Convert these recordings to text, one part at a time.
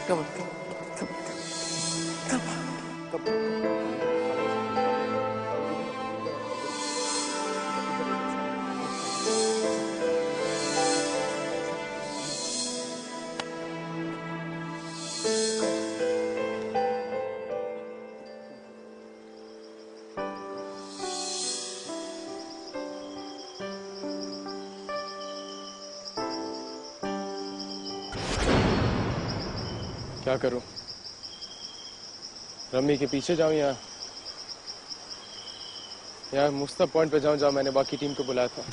Come on, come on, come on, come on, come on. क्या करूं? Rummy के पीछे जाऊं या मुस्तफ पॉइंट पे जाऊं जहां मैंने बाकी टीम को बुलाया था?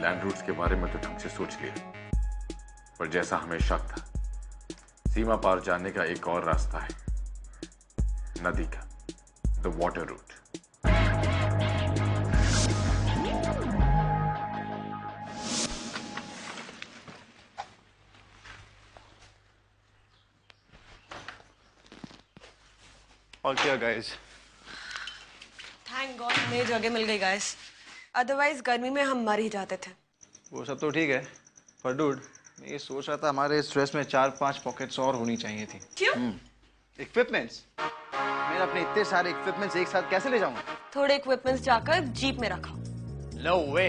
लैंड रूट्स के बारे में तो ढंग से सोच लिया, पर जैसा हमें शक था, सीमा पार जाने का एक और रास्ता है, नदी का, द वाटर रूट। और क्या गाइस? थैंक गॉड नई जगह मिल गई गाइस, अदरवाइज गर्मी में हम मर ही जाते थे। वो सब तो ठीक है, पर डूड मैं ये सोच रहा था हमारे इस ड्रेस में 4-5 पॉकेट्स और होनी चाहिए थी। क्यों? इक्विपमेंट्स? मैं अपने इतने सारे इक्विपमेंट्स एक साथ कैसे ले जाऊंगा? थोड़े इक्विपमेंट्स जाकर जीप में रखो। नो वे।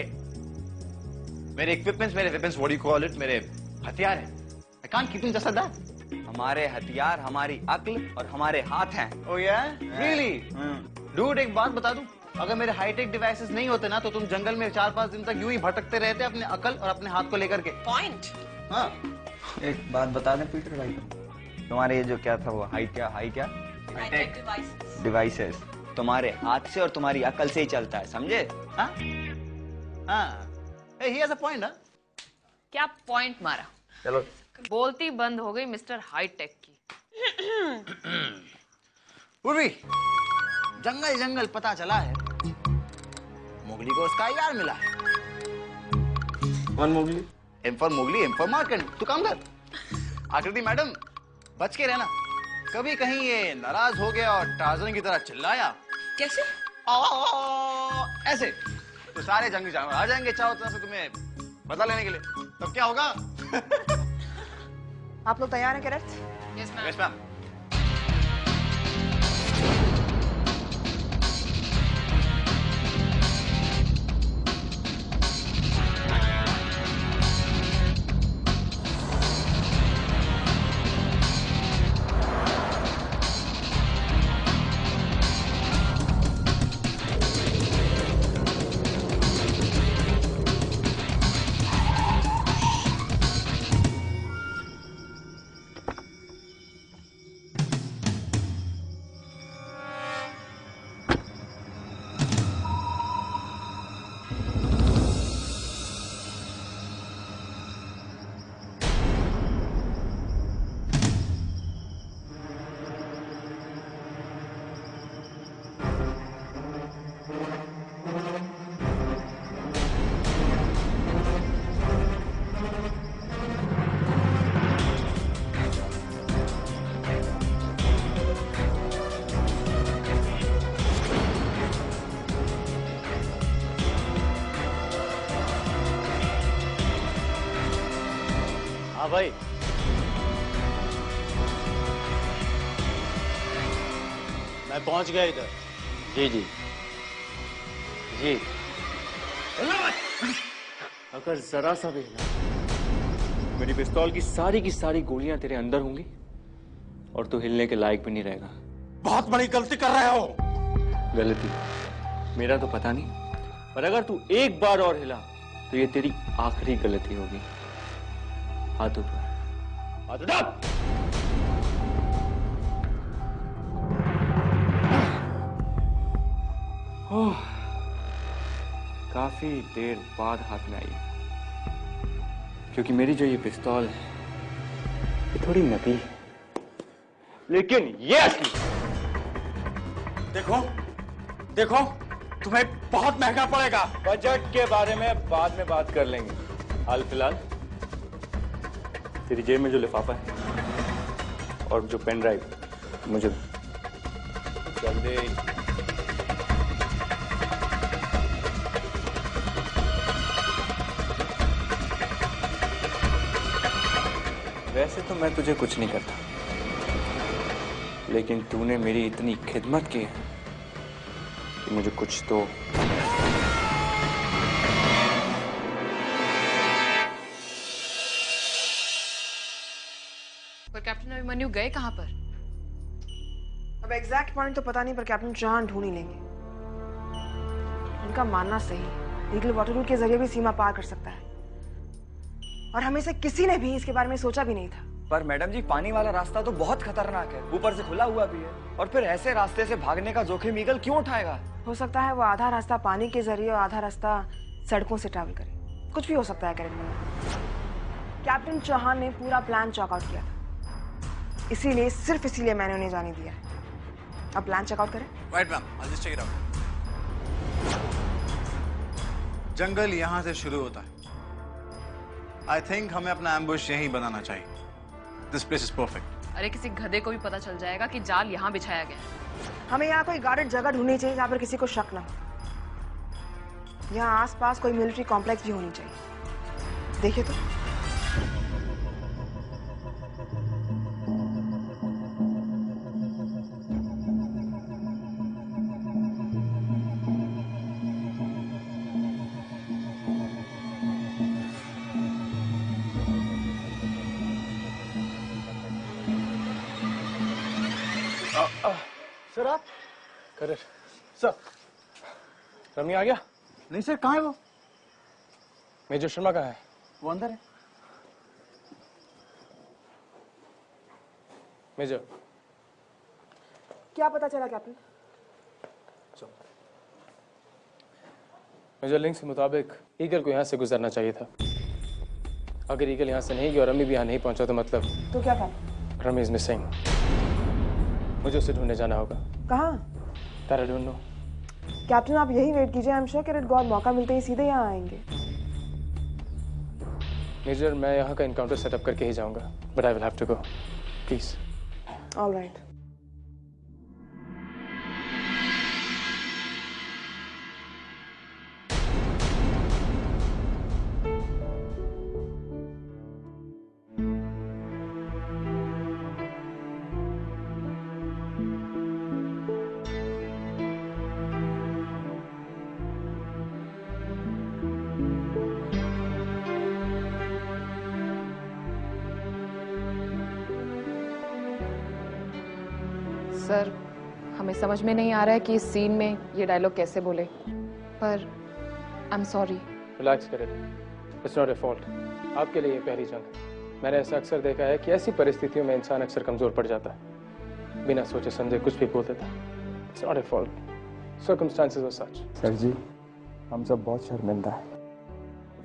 मेरे इक्विपमेंट्स, मेरे weapons, what do you call it, मेरे हथियार हैं। I can't keep them just like that. हमारे हथियार हमारी अक्ल और हमारे हाथ हैं। ओह या? रियली? डूड एक बात बता दूं, अगर मेरे हाईटेक डिवाइसेस नहीं होते ना तो तुम जंगल में 4-5 दिन तक यूं ही भटकते रहते अपने अकल और अपने हाथ को लेकर के। पॉइंट। हाँ। एक बात बता दें पीटर भाई, तुम्हारे ये जो क्या था वो हाई क्या हाईटेक डिवाइसेस तुम्हारे हाथ से और तुम्हारी अकल से ही चलता है, समझे? हाँ हाँ, ही हैज अ पॉइंट। हाँ, क्या पॉइंट मारा? चलो बोलती बंद हो गई मिस्टर हाईटेक की। पूर्वी, जंगल जंगल पता चला है मोगली को उसका यार मिला है। कौन Mowgli? M for Mowgli, M for Markand. तू काम कर। आकृति मैडम, बच के रहना, कभी कहीं ये नाराज हो गया और टार्ज़न की तरह चिल्लाया। कैसे? ऐसे तो सारे जंगली जानवर आ जाएंगे चारों तरफ से तुम्हें बदला लेने के लिए। तब क्या होगा? आप लोग तैयार हैं cadets? Yes ma'am. Yes ma'am. हाँ भाई, मैं पहुंच गया इधर। जी जी जी। अगर जरा सा भी हिला, मेरी पिस्तौल की सारी गोलियां तेरे अंदर होंगी और तू हिलने के लायक भी नहीं रहेगा। बहुत बड़ी गलती कर रहे हो। गलती मेरा तो पता नहीं, पर अगर तू एक बार और हिला तो ये तेरी आखिरी गलती होगी। हाथ उठा, हाथ उठा। ओह, काफी देर बाद हाथ में आई, क्योंकि मेरी जो ये पिस्तौल है ये थोड़ी नकली है, लेकिन ये असली। देखो देखो, तुम्हें बहुत महंगा पड़ेगा। बजट के बारे में बाद में बात कर लेंगे। हाल फिलहाल तेरी जेब में जो लिफाफा है और जो पेन ड्राइव मुझे चल दे। वैसे तो मैं तुझे कुछ नहीं करता, लेकिन तूने मेरी इतनी खिदमत की है कि मुझे कुछ तो। पर कैप्टन अभिमन्यु गए कहाँ पर? अब एग्जैक्ट पॉइंट तो पता नहीं, पर कैप्टन चौहान ढूंढ ही लेंगे। उनका मानना सही, लीगल वाटर रूट के जरिए भी सीमा पार कर सकता है, और हमें से किसी ने भी इसके बारे में सोचा भी नहीं था। पर मैडम जी, पानी वाला रास्ता तो बहुत खतरनाक है, ऊपर से खुला हुआ भी है, और फिर ऐसे रास्ते से भागने का जोखिम ईगल क्यों उठाएगा? हो सकता है वो आधा रास्ता पानी के जरिए और आधा रास्ता सड़कों से ट्रैवल करे। कुछ भी हो सकता है कैरेक्टर में। कैप्टन चौहान ने पूरा प्लान चॉकआउट किया था, इसीलिए सिर्फ इसीलिए मैंने उन्हें जाने दिया है। अब प्लान चेकआउट करें। Right ma'am, I just check it out. जंगल यहां से शुरू होता है। आई थिंक हमें अपना एम्बुश यहीं बनाना चाहिए। This place is perfect. अरे किसी गधे को भी पता चल जाएगा कि जाल यहाँ बिछाया गया है। हमें यहाँ कोई गार्डेड जगह ढूंढनी चाहिए जहाँ पर किसी को शक ना हो। यहाँ आसपास कोई मिलिट्री कॉम्प्लेक्स भी होनी चाहिए। देखिए तो। सर आप करेक्ट सर। रमी आ गया? नहीं सर, कहाँ है वो? मेजर शर्मा कहाँ है? वो अंदर है। मेजर, क्या पता चला कैप्टन? मेजर, लिंक्स के मुताबिक ईगल को यहाँ से गुजरना चाहिए था। अगर ईगल यहाँ से नहीं गया और रमी भी यहाँ नहीं पहुंचा तो मतलब तो क्या कैप्टन? Rummy is missing. मुझे उसे ढूंढने जाना होगा। कहाँ? तारा ढूंढ लो। कैप्टन आप यही वेट कीजिए, आई एम श्योर कि गॉड मौका मिलते ही सीधे यहाँ आएंगे। मेजर, मैं यहाँ का इनकाउंटर सेटअप करके ही जाऊंगा, but I will have to go please. All right. Sir, हमें समझ में नहीं आ रहा है कि इस सीन में ये डायलॉग कैसे बोले, पर आई एम सॉरी। रिलैक्स करें, इट्स नॉट ए फॉल्ट। आपके लिए ये पहली जंग है। मैंने ऐसा अक्सर देखा है कि ऐसी परिस्थितियों में इंसान अक्सर कमजोर पड़ जाता है, बिना सोचे समझे कुछ भी बोल देता है। It's not a fault, circumstances were such. Sir ji, हम सब बहुत शर्मिंदा है।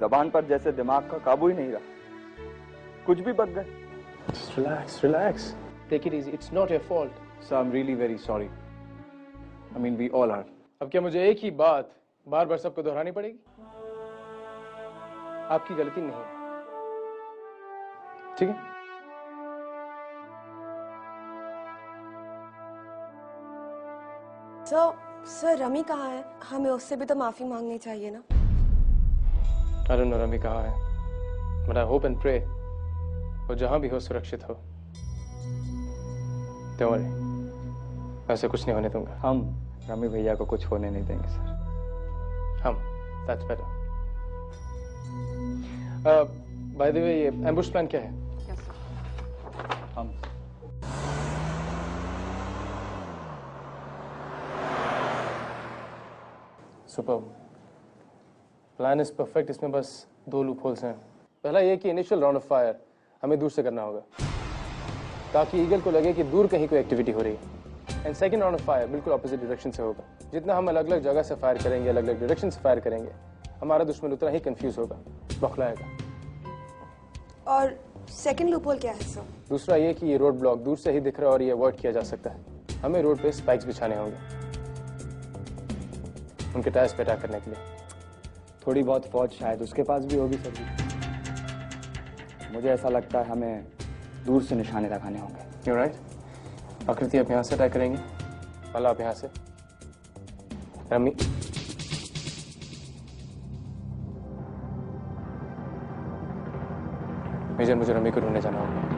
जबान पर जैसे दिमाग का काबू ही नहीं रहा, कुछ भी बक गए। Just relax, relax. Take it easy. It's not your fault. So I'm really very sorry. I mean, we all are. अब क्या मुझे एक ही बात बार बार सबको दोहरानी पड़ेगी? आपकी गलती नहीं है, ठीक है? सर रमी कहाँ है? हमें उससे भी तो माफी मांगनी चाहिए ना। I don't know रमी कहाँ है, but I hope and pray वो जहां भी हो सुरक्षित हो। Don't worry, ऐसे कुछ नहीं होने दूंगा। हम रमी भैया को कुछ होने नहीं देंगे sir. That's better. By the way, ये ambush plan क्या है? Yes, sir. हम सुपर। Plan is perfect. इसमें बस 2 लूप होल्स हैं। पहला ये कि इनिशियल राउंड ऑफ फायर हमें दूर से करना होगा ताकि ईगल को लगे कि दूर कहीं कोई एक्टिविटी हो रही है। And second round of fire बिल्कुल ऑपोजिट डायरेक्शन से होगा। जितना हम अलग अलग जगह से फायर करेंगे, अलग अलग डायरेक्शन से फायर करेंगे, हमारा दुश्मन उतना ही कंफ्यूज होगा, बौखलाएगा। और सेकंड लूपहोल क्या है सर? दूसरा ये कि ये रोड ब्लॉक दूर से ही दिख रहा है और ये अवॉइड किया जा सकता है। हमें रोड पे स्पाइक्स बिछाने होंगे उनके टायर्स पे अटैक करने के लिए। थोड़ी बहुत फौज शायद उसके पास भी होगी सर जी। मुझे ऐसा लगता है हमें दूर से निशाने लगाने होंगे। You're right। आकृति आप यहाँ से अटैक करेंगे, वाला आप यहाँ से। रमी मेजर, मुझे रमी को ढूंढने जाना होगा।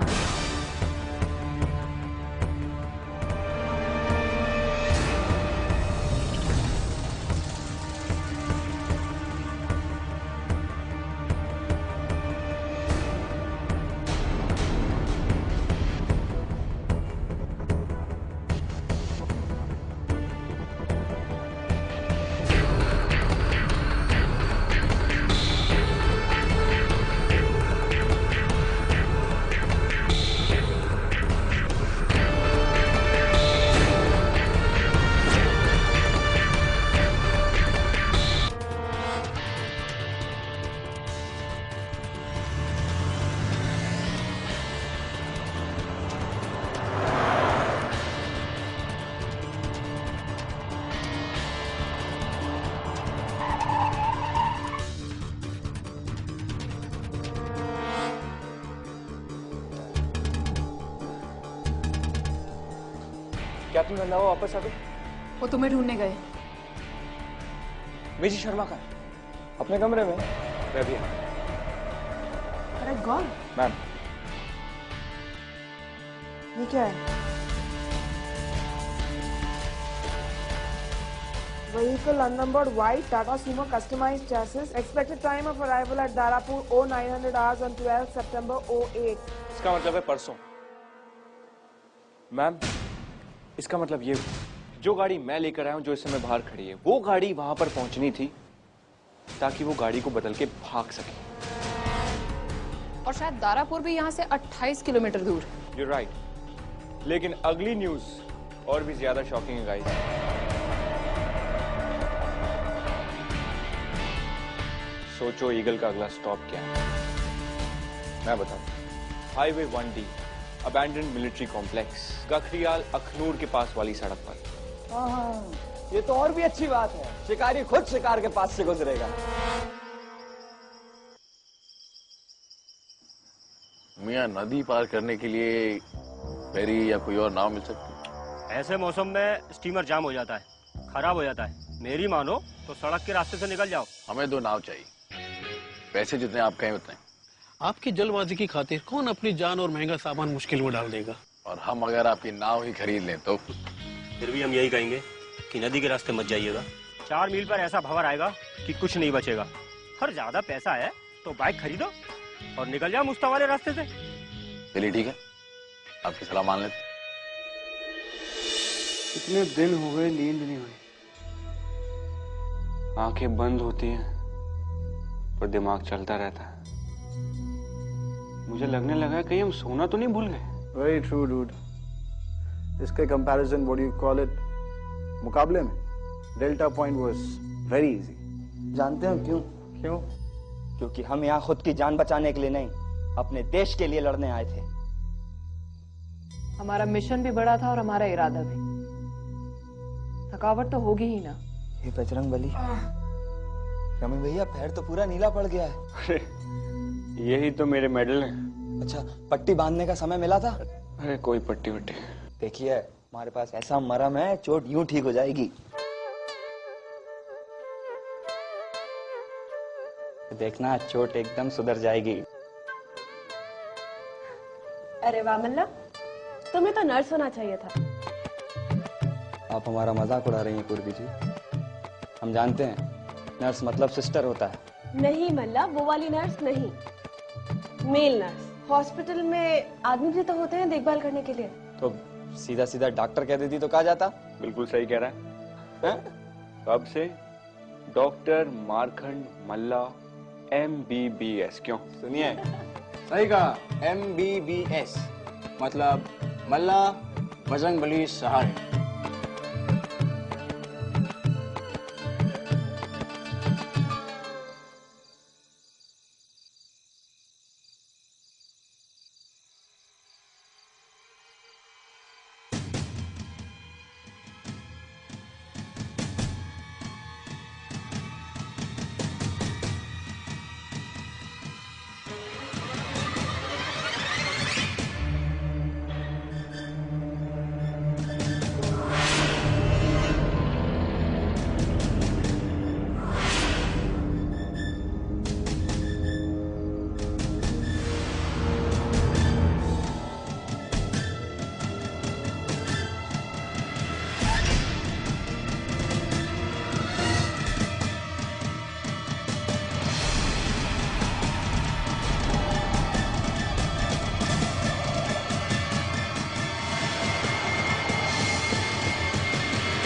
कैप्टन रंधावा वापस आ गए? वो तुम्हें ढूंढने गए। मेजी शर्मा का अपने कमरे में। मैं भी। अरे गॉड मैम, ये क्या है? Vehicle unnumbered white Tata Sumo customized chassis. Expected time of arrival at Darapur 0900 hours on 12 September 08. इसका मतलब है परसों। मैम, इसका मतलब ये जो गाड़ी मैं लेकर आया हूं जो इस समय बाहर खड़ी है, वो गाड़ी वहां पर पहुंचनी थी ताकि वो गाड़ी को बदल के भाग सके। और शायद दारापुर भी यहाँ से 28 किलोमीटर दूर। You're right। लेकिन अगली न्यूज और भी ज्यादा शॉकिंग है गाइस। सोचो ईगल का अगला स्टॉप क्या है? मैं बताऊं। Highway 1D abandoned military complex, Gakhriyal Akhnoor के पास वाली सड़क पर। हाँ, ये तो और भी अच्छी बात है। शिकारी खुद शिकार के पास से गुजरेगा। मियां, नदी पार करने के लिए फेरी या कोई और नाव मिल सकती है? ऐसे मौसम में स्टीमर जाम हो जाता है, खराब हो जाता है। मेरी मानो तो सड़क के रास्ते से निकल जाओ। हमें 2 नाव चाहिए, पैसे जितने आप कहें उतने। आपकी जल्दबाजी की खातिर कौन अपनी जान और महंगा सामान मुश्किल में डाल देगा? और हम अगर आपकी नाव ही खरीद लें तो? फिर भी हम यही कहेंगे कि नदी के रास्ते मत जाइएगा। 4 मील पर ऐसा भंवर आएगा कि कुछ नहीं बचेगा। और ज्यादा पैसा है तो बाइक खरीदो और निकल जाओ मुस्ता वाले रास्ते से। चलिए ठीक है, आपकी सलाह मान लेते। इतने दिन हो गए नींद नहीं हुई। आंखें बंद होती हैं पर दिमाग चलता रहता है। मुझे लगने लगा है कहीं हम सोना तो नहीं भूल गए। Very true, dude. इसके comparison, what do you call it? मुकाबले में Delta Point was very easy. जानते हो क्यों? क्यों? क्योंकि हम यहाँ खुद की जान बचाने के लिए नहीं, अपने देश के लिए लड़ने आए थे। हमारा मिशन भी बड़ा था और हमारा इरादा भी। थकावट तो होगी ही ना। ये बजरंग बली, रमी भैया पैर तो पूरा नीला पड़ गया है। अरे यही तो मेरे मेडल हैं। अच्छा, पट्टी बांधने का समय मिला था? अरे कोई पट्टी वट्टी। देखिए, हमारे पास ऐसा मरहम है, चोट यूं ठीक हो जाएगी। देखना, चोट एकदम सुधर जाएगी। अरे वाह मल्ला, तुम्हें तो नर्स होना चाहिए था। आप हमारा मजाक उड़ा रही हैं पूर्वी जी। हम जानते हैं नर्स मतलब सिस्टर होता है। नहीं मल्ला, वो वाली नर्स नहीं, मेल नर्स। हॉस्पिटल में आदमी भी तो होते हैं देखभाल करने के लिए। तो सीधा सीधा डॉक्टर कह देती तो कहा जाता। बिल्कुल सही कह रहा है। कब से डॉक्टर मारखंड मल्ला MBBS? क्यों? सुनिए, सही कहा, MBBS मतलब मल्ला बजरंगबली सहारे।